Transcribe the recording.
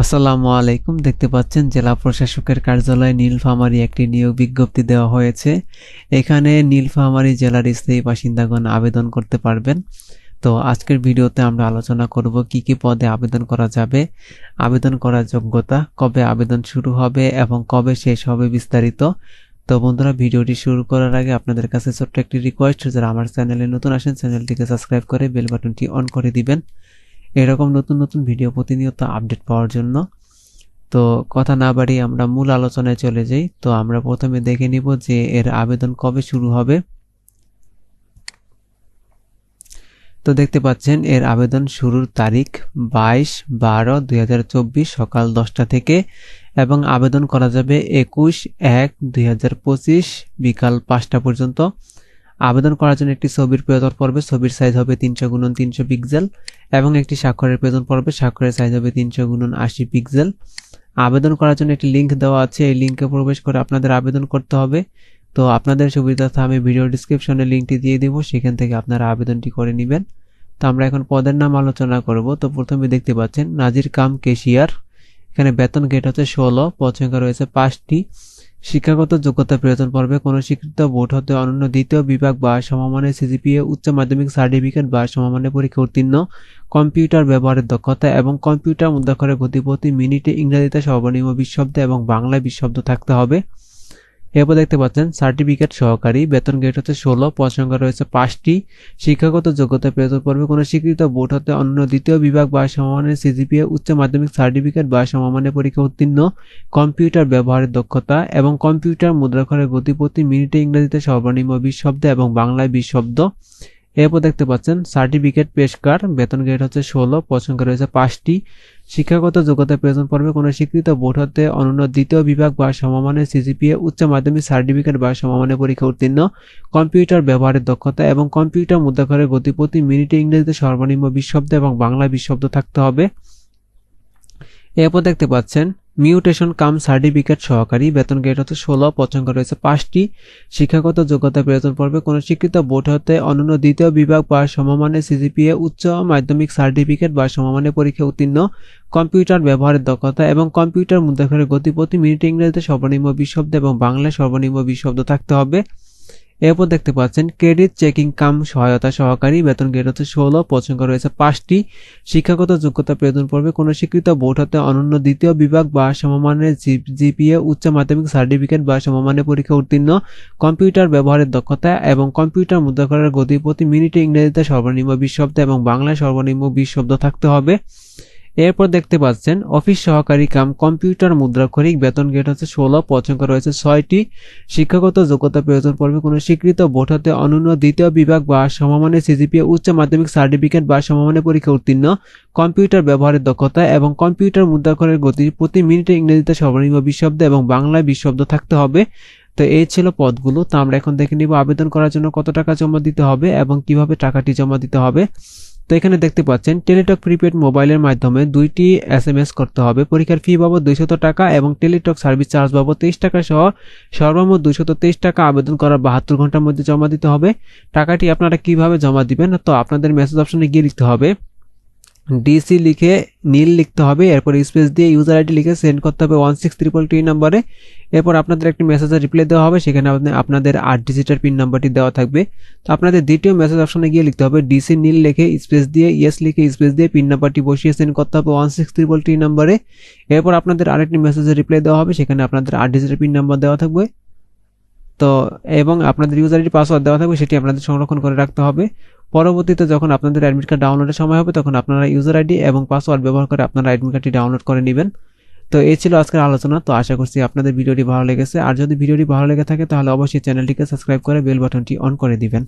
আসসালামু আলাইকুম। দেখতে পাচ্ছেন জেলা প্রশাসকের কার্যালয়ে নীলফামারী একটি নিয়োগ বিজ্ঞপ্তি দেওয়া হয়েছে। এখানে নীলফামারী জেলার স্থায়ী বাসিন্দাগণ আবেদন করতে পারবেন। তো আজকের ভিডিওতে আমরা আলোচনা করব কি কি পদে আবেদন করা যাবে, আবেদন করার যোগ্যতা, কবে আবেদন শুরু হবে এবং কবে শেষ হবে বিস্তারিত। তো বন্ধুরা, ভিডিওটি শুরু করার আগে আপনাদের কাছে ছোট্ট একটি রিকোয়েস্ট, যারা আমার চ্যানেলে নতুন আসেন চ্যানেলটিকে সাবস্ক্রাইব করে বেল বাটনটি অন করে দিবেন এরকম নতুন নতুন ভিডিও প্রতিনিয়ত আপডেট পাওয়ার জন্য। তো কথা না বাড়িয়ে আমরা মূল আলোচনায় চলে যাই। তো আমরা প্রথমে দেখে নিব যে এর আবেদন কবে শুরু হবে। তো দেখতে পাচ্ছেন এর আবেদন শুরুর তারিখ 22/12/2024 সকাল 10টা থেকে এবং আবেদন করা যাবে 21/1/2025 বিকাল 5টা পর্যন্ত। আবেদন করার জন্য একটি ছবির প্রয়োজন পড়বে, ছবির সাইজ হবে 300x300 পিক্সেল এবং একটি স্বাক্ষরের প্রয়োজন পড়বে, স্বাক্ষরের সাইজ হবে 300x80 পিক্সেল। আবেদন করার জন্য একটি লিঙ্ক দেওয়া আছে, এই লিঙ্কে প্রবেশ করে আপনাদের আবেদন করতে হবে। তো আপনাদের সুবিধার্থে আমি ভিডিও ডিসক্রিপশনে লিঙ্কটি দিয়ে দিব, সেখান থেকে আপনারা আবেদনটি করে নেবেন। তো আমরা এখন পদের নাম আলোচনা করব। তো প্রথমে দেখতে পাচ্ছেন নাজির কাম ক্যাশিয়ার। এখানে বেতন গ্রেড হচ্ছে 16, পদ সংখ্যা রয়েছে 5টি। শিক্ষাগত যোগ্যতা প্রয়োজন পড়বে কোনো স্বীকৃত বোর্ড হতে অনন্য দ্বিতীয় বিভাগ বা সমমানের সিজিপিএ, উচ্চ মাধ্যমিক সার্টিফিকেট বা সমমানের পরীক্ষা উত্তীর্ণ, কম্পিউটার ব্যবহারের দক্ষতা এবং কম্পিউটার মুদ্রাক্ষরের গতি প্রতি মিনিটে ইংরেজিতে সর্বনিম্ন 20 শব্দ এবং বাংলায় 20 শব্দ থাকতে হবে। এরপর দেখতে পাচ্ছেন সার্টিফিকেট সহকারী, বেতন গ্রেড হচ্ছে 16, পদ সংখ্যা রয়েছে 5টি। শিক্ষাগত যোগ্যতা প্রয়োজন পড়বে কোনো স্বীকৃত বোর্ড হতে অন্য দ্বিতীয় বিভাগ বা সমমানের সিজিপিএ, উচ্চ মাধ্যমিক সার্টিফিকেট বা সমমানের পরীক্ষা উত্তীর্ণ, কম্পিউটার ব্যবহারের দক্ষতা এবং কম্পিউটার মুদ্রাক্ষরের গতি প্রতি মিনিটে ইংরেজিতে সর্বনিম্ন 20 শব্দ এবং বাংলায় 20 শব্দ। এরপর দেখতে পাচ্ছেন সার্টিফিকেট পেশকার, বেতন গ্রেড হচ্ছে 16, পদ সংখ্যা রয়েছে 5টি। শিক্ষাগত যোগ্যতা প্রয়োজন পড়বে কোনো স্বীকৃত বোর্ড হতে অনন্য দ্বিতীয় বিভাগ বা সমমানের সিজিপিএ, উচ্চ মাধ্যমিক সার্টিফিকেট বা সমমানের পরীক্ষা উত্তীর্ণ, কম্পিউটার ব্যবহারের দক্ষতা এবং কম্পিউটার মুদ্রাক্ষরের গতি প্রতি মিনিটে ইংরেজিতে সর্বনিম্ন 20 শব্দ এবং বাংলায় 20 শব্দ থাকতে হবে। এরপর দেখতে পাচ্ছেন মিউটেশন কাম সার্টিফিকেট সহকারী, বেতন গ্রেড হচ্ছে 16, পদ সংখ্যা রয়েছে 5টি। শিক্ষাগত যোগ্যতা প্রয়োজন পড়বে কোনো স্বীকৃত বোর্ড হতে অনন্য দ্বিতীয় বিভাগ বা সমমানের সিজিপিএ, উচ্চ মাধ্যমিক সার্টিফিকেট বা সমমানের পরীক্ষা উত্তীর্ণ, কম্পিউটার ব্যবহারের দক্ষতা এবং কম্পিউটার মুদ্রাক্ষরের গতি প্রতি মিনিটে ইংরেজিতে সর্বনিম্ন 20 শব্দ এবং বাংলায় সর্বনিম্ন 20 শব্দ থাকতে হবে। এরপর দেখতে পাচ্ছেন ক্রেডিট চেকিং কাম সহায়তা সহকারী, বেতন গ্রেড হচ্ছে 16, পদ সংখ্যা রয়েছে 5টি। শিক্ষাগত যোগ্যতা প্রয়োজন পড়বে কোনো স্বীকৃত বোর্ড হতে অনন্য দ্বিতীয় বিভাগ বা সমমানের জিপিএ, উচ্চ মাধ্যমিক সার্টিফিকেট বা সমমানের পরীক্ষা উত্তীর্ণ, কম্পিউটার ব্যবহারের দক্ষতা এবং কম্পিউটার মুদ্রাক্ষরের গতি প্রতি মিনিটে ইংরেজিতে সর্বনিম্ন 20 শব্দ এবং বাংলায় সর্বনিম্ন 20 শব্দ থাকতে হবে। এরপর দেখতে পাচ্ছেন অফিস সহকারী কাম কম্পিউটার মুদ্রাক্ষরিক, বেতন গ্রেড হচ্ছে 16, পদ সংখ্যা রয়েছে 6টি। শিক্ষাগত যোগ্যতা প্রয়োজন পড়বে কোনো স্বীকৃত বোর্ড হতে অনন্য দ্বিতীয় বিভাগ বা সমমানের সিজিপিএ, উচ্চ মাধ্যমিক সার্টিফিকেট বা সমমানের পরীক্ষা উত্তীর্ণ, কম্পিউটার ব্যবহারের দক্ষতা এবং কম্পিউটার মুদ্রাক্ষরের গতি প্রতি মিনিটে ইংরেজিতে সর্বনিম্ন 20 শব্দ এবং বাংলায় 20 শব্দ থাকতে হবে। তো এই ছিল পদগুলো। তো আমরা এখন দেখে নিব আবেদন করার জন্য কত টাকা জমা দিতে হবে এবং কিভাবে টাকাটি জমা দিতে হবে। তো এখানে দেখতে পাচ্ছেন টেলিটক প্রিপেড মোবাইলের মাধ্যমে 2টি SMS করতে হবে। পরীক্ষার ফি বাবদ 200 টাকা এবং টেলিটক সার্ভিস চার্জ বাবদ 23 টাকা সহ সর্বমোট 223 টাকা আবেদন করার 72 ঘন্টার মধ্যে জমা দিতে হবে। টাকাটি আপনারা কিভাবে জমা দিবেন? তো আপনাদের মেসেজ অপশনে গিয়ে লিখতে হবে ডিসি লিখে নীল লিখতে হবে, এরপর স্পেস দিয়ে ইউজার আইডি লিখে সেন্ড করতে হবে 16322 নাম্বারে। এরপর আপনাদের একটি মেসেজের রিপ্লাই দেওয়া হবে, সেখানে আপনাদের 8 ডিজিটের পিন নাম্বারটি দেওয়া থাকবে। তো আপনাদের দ্বিতীয় মেসেজ অপশনে গিয়ে লিখতে হবে ডিসি নীল লিখে স্পেস দিয়ে ইয়েস লিখে স্পেস দিয়ে পিন নাম্বারটি বসিয়ে সেন্ড করতে হবে 16322 নাম্বারে। এরপর আপনাদের আরেকটি মেসেজের রিপ্লাই দেওয়া হবে, সেখানে আপনাদের 8 ডিজিটের পিন নাম্বার দেওয়া থাকবে। তো এবং আপনাদের ইউজার আইডি পাসওয়ার্ড দেওয়া থাকবে, সেটি আপনাদের সংরক্ষণ করে রাখতে হবে। পরবর্তীতে যখন আপনাদের অ্যাডমিট কার্ড ডাউনলোডের সময় হবে, তখন আপনারা ইউজার আইডি এবং পাসওয়ার্ড ব্যবহার করে আপনারা অ্যাডমিট কার্ডটি ডাউনলোড করে নেবেন। তো এই ছিল আজকের আলোচনা। তো আশা করছি আপনাদের ভিডিওটি ভালো লেগেছে। আর যদি ভিডিওটি ভালো লেগে থাকে তাহলে অবশ্যই চ্যানেলটিকে সাবস্ক্রাইব করে বেল বাটনটি অন করে দিবেন।